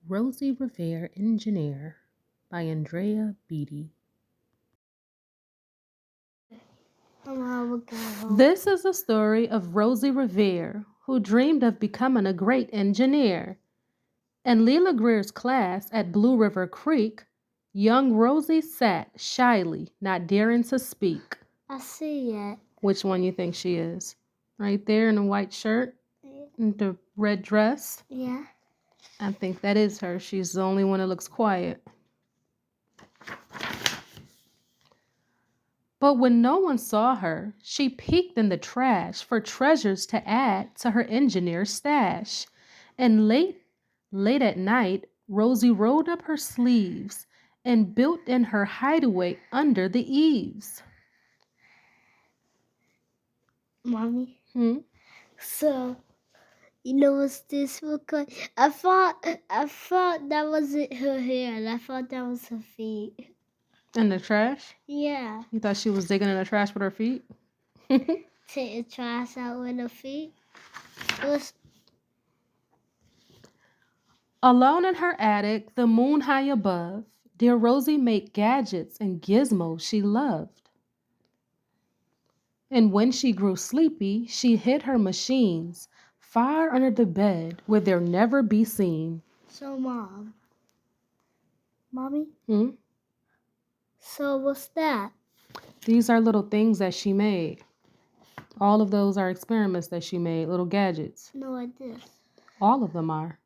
Rosie Revere, Engineer by Andrea Beatty. This is the story of Rosie Revere, who dreamed of becoming a great engineer. In Leela Greer's class at Blue River Creek, young Rosie sat shyly, not daring to speak. I see it. Which one you think she is? Right there in the white shirt and the red dress? Yeah. I think that is her. She's the only one that looks quiet. But when no one saw her, she peeked in the trash for treasures to add to her engineer stash. And late at night, Rosie rolled up her sleeves and built in her hideaway under the eaves. Mommy? So, you know what's this look like? I thought that wasn't her hair, and I thought that was her feet. In the trash? Yeah. You thought she was digging in the trash with her feet? Take the trash out with her feet. Alone in her attic, the moon high above, dear Rosie made gadgets and gizmos she loved. And when she grew sleepy, she hid her machines far under the bed where they'll never be seen. So, Mommy? Hmm? So what's that? These are little things that she made. All of those are experiments that she made, little gadgets. No, like this. All of them are.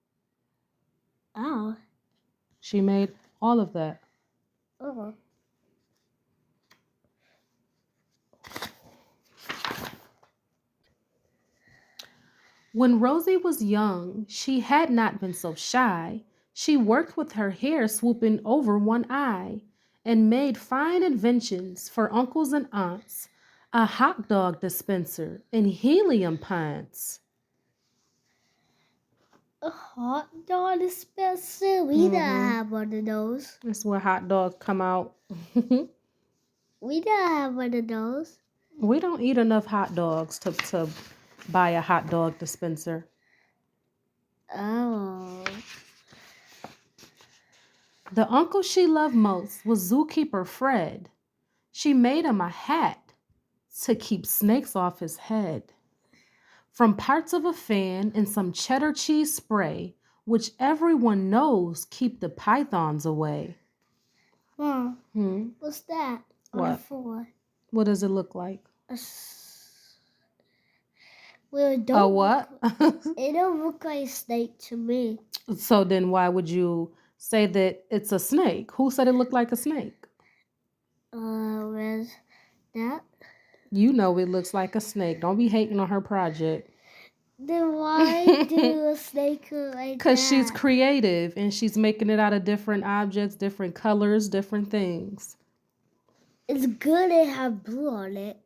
Oh. She made all of that. Oh. When Rosie was young, she had not been so shy. She worked with her hair swooping over one eye and made fine inventions for uncles and aunts, a hot dog dispenser and helium pints. A hot dog dispenser? We don't have one of those. That's where hot dogs come out. We don't have one of those. We don't eat enough hot dogs to buy a hot dog dispenser. Oh. The uncle she loved most was zookeeper Fred. She made him a hat to keep snakes off his head. From parts of a fan and some cheddar cheese spray, which everyone knows keep the pythons away. Mom, what's that on the floor? What does it look like? Well, it A what? It don't look like a snake to me. So then why would you say that it's a snake? Who said it looked like a snake? Where's that? You know it looks like a snake. Don't be hating on her project. Then why do a snake look like that? Because she's creative and she's making it out of different objects, different colors, different things. It's good to have blue on it.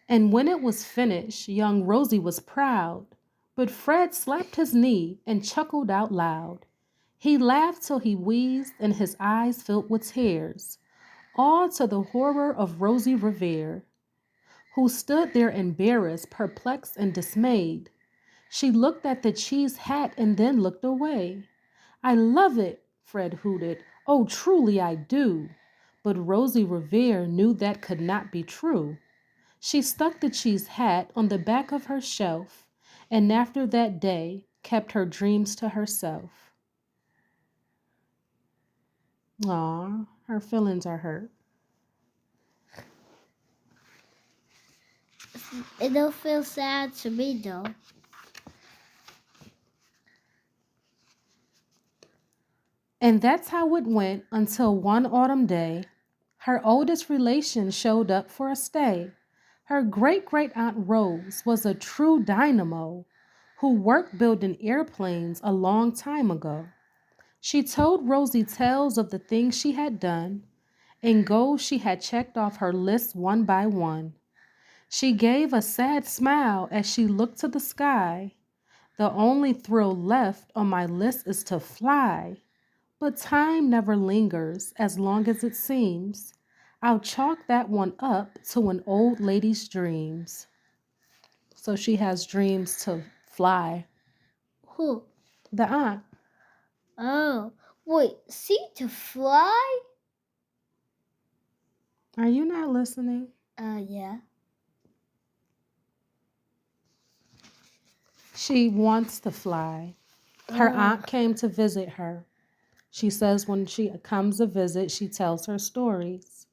And when it was finished, young Rosie was proud. But Fred slapped his knee and chuckled out loud. He laughed till he wheezed and his eyes filled with tears, all to the horror of Rosie Revere, who stood there embarrassed, perplexed, and dismayed. She looked at the cheese hat and then looked away. I love it, Fred hooted. Oh, truly I do. But Rosie Revere knew that could not be true. She stuck the cheese hat on the back of her shelf, and after that day kept her dreams to herself. Aw, her feelings are hurt. It don't feel sad to me though. And that's how it went until one autumn day, her oldest relation showed up for a stay. Her great-great-aunt Rose was a true dynamo who worked building airplanes a long time ago. She told Rosie tales of the things she had done and goals she had checked off her list one by one. She gave a sad smile as she looked to the sky. The only thrill left on my list is to fly. But time never lingers as long as it seems. I'll chalk that one up to an old lady's dreams. So she has dreams to fly. Who? The aunt. Oh, wait, see to fly? Are you not listening? Yeah. She wants to fly. Her aunt came to visit her. She says when she comes to visit, she tells her stories.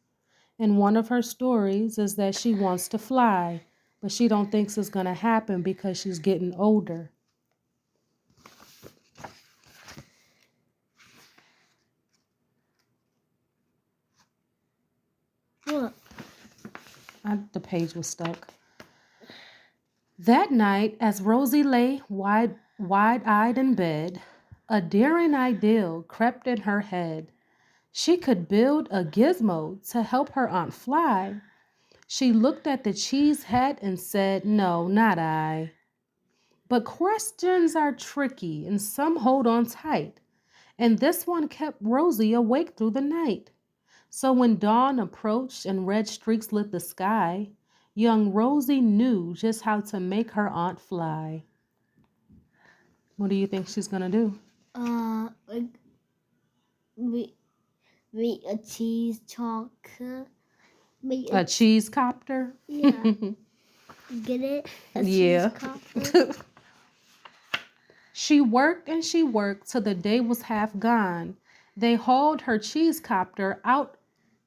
And one of her stories is that she wants to fly, but she don't think it's going to happen because she's getting older. What? The page was stuck. That night, as Rosie lay wide-eyed in bed, a daring idea crept in her head. She could build a gizmo to help her aunt fly. She looked at the cheese hat and said, "No, not I." But questions are tricky and some hold on tight, and this one kept Rosie awake through the night. So when dawn approached and red streaks lit the sky, young Rosie knew just how to make her aunt fly. What do you think she's gonna do? Like, make a cheese chocolate. A cheese copter? Yeah. Get it? Yeah. Cheese copter. She worked and she worked till the day was half gone. They hauled her cheese copter out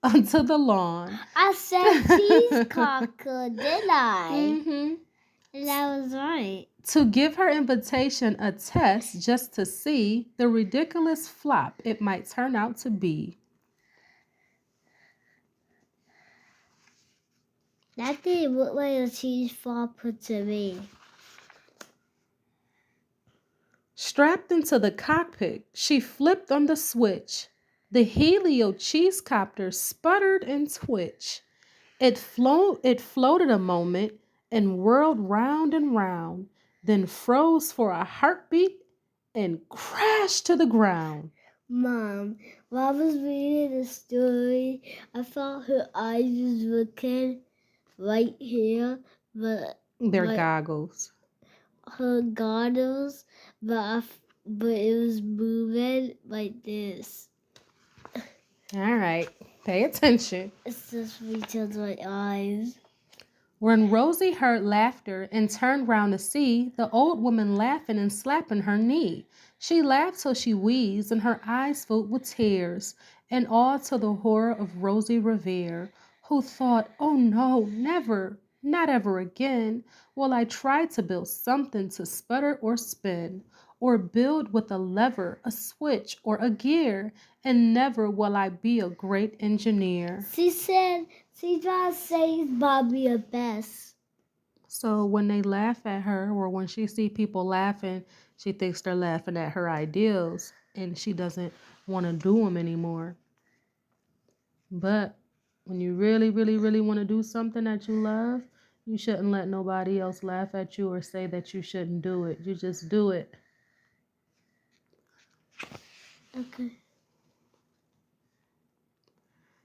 onto the lawn. I said cheese cocker, didn't I? Mm-hmm. That was right. To give her invitation a test just to see the ridiculous flop it might turn out to be. That didn't look like a cheese flopper to me. Strapped into the cockpit, she flipped on the switch. The Helio cheese copter sputtered and twitched. It floated a moment and whirled round and round, then froze for a heartbeat and crashed to the ground. Mom, while I was reading the story, I thought her eyes was looking right here, but They're goggles. her goggles, but it was moving like this. All right, pay attention. It's just because my eyes. When Rosie heard laughter and turned round to see the old woman laughing and slapping her knee, she laughed till she wheezed and her eyes filled with tears, and all to the horror of Rosie Revere, who thought, "Oh no, never, not ever again, will I try to build something to sputter or spin, or build with a lever, a switch, or a gear, and never will I be a great engineer." She said she tried to save Bobby a best. So when they laugh at her or when she see people laughing, she thinks they're laughing at her ideals and she doesn't want to do them anymore. But when you really, really, really want to do something that you love, you shouldn't let nobody else laugh at you or say that you shouldn't do it. You just do it. Okay.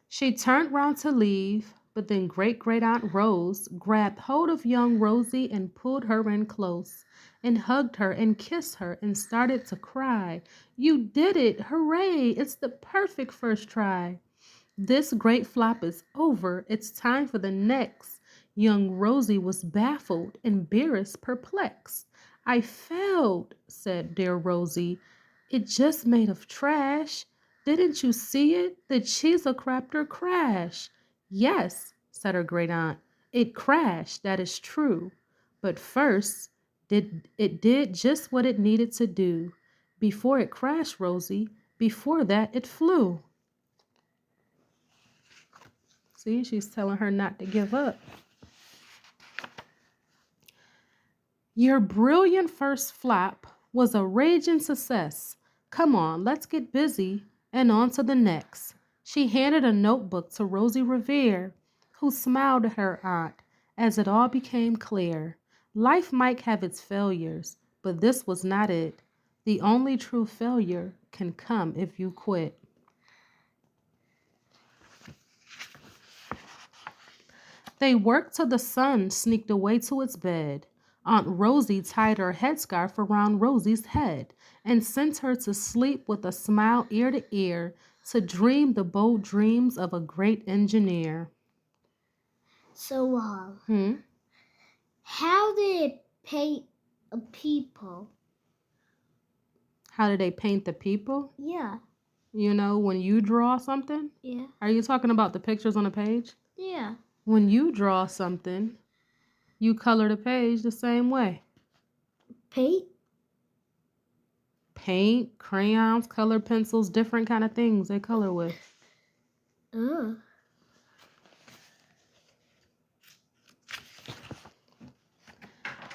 She turned round to leave, but then Great-Great-Aunt Rose grabbed hold of young Rosie and pulled her in close and hugged her and kissed her and started to cry. "You did it! Hooray! It's the perfect first try. This great flop is over. It's time for the next." Young Rosie was baffled, embarrassed, perplexed. "I failed," said dear Rosie. "It just made of trash. Didn't you see it? The cheesecrafter crashed." "Yes," said her great aunt, "it crashed, that is true. But first, it did just what it needed to do. Before it crashed, Rosie, before that it flew." See, she's telling her not to give up. "Your brilliant first flop was a raging success. Come on, let's get busy and on to the next." She handed a notebook to Rosie Revere, who smiled at her aunt as it all became clear. Life might have its failures, but this was not it. The only true failure can come if you quit. They worked till the sun sneaked away to its bed. Aunt Rosie tied her headscarf around Rosie's head and sent her to sleep with a smile ear to ear to dream the bold dreams of a great engineer. So, how did it paint people? How did they paint the people? Yeah. You know, when you draw something? Yeah. Are you talking about the pictures on the page? Yeah. When you draw something, you color the page the same way. Paint? Paint, crayons, color pencils, different kind of things they color with.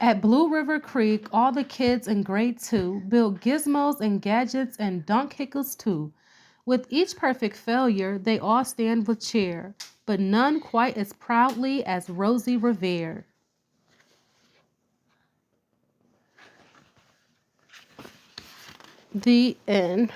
At Blue River Creek, all the kids in grade 2 built gizmos and gadgets and dunk hickles too. With each perfect failure, they all stand with cheer, but none quite as proudly as Rosie Revere. The end.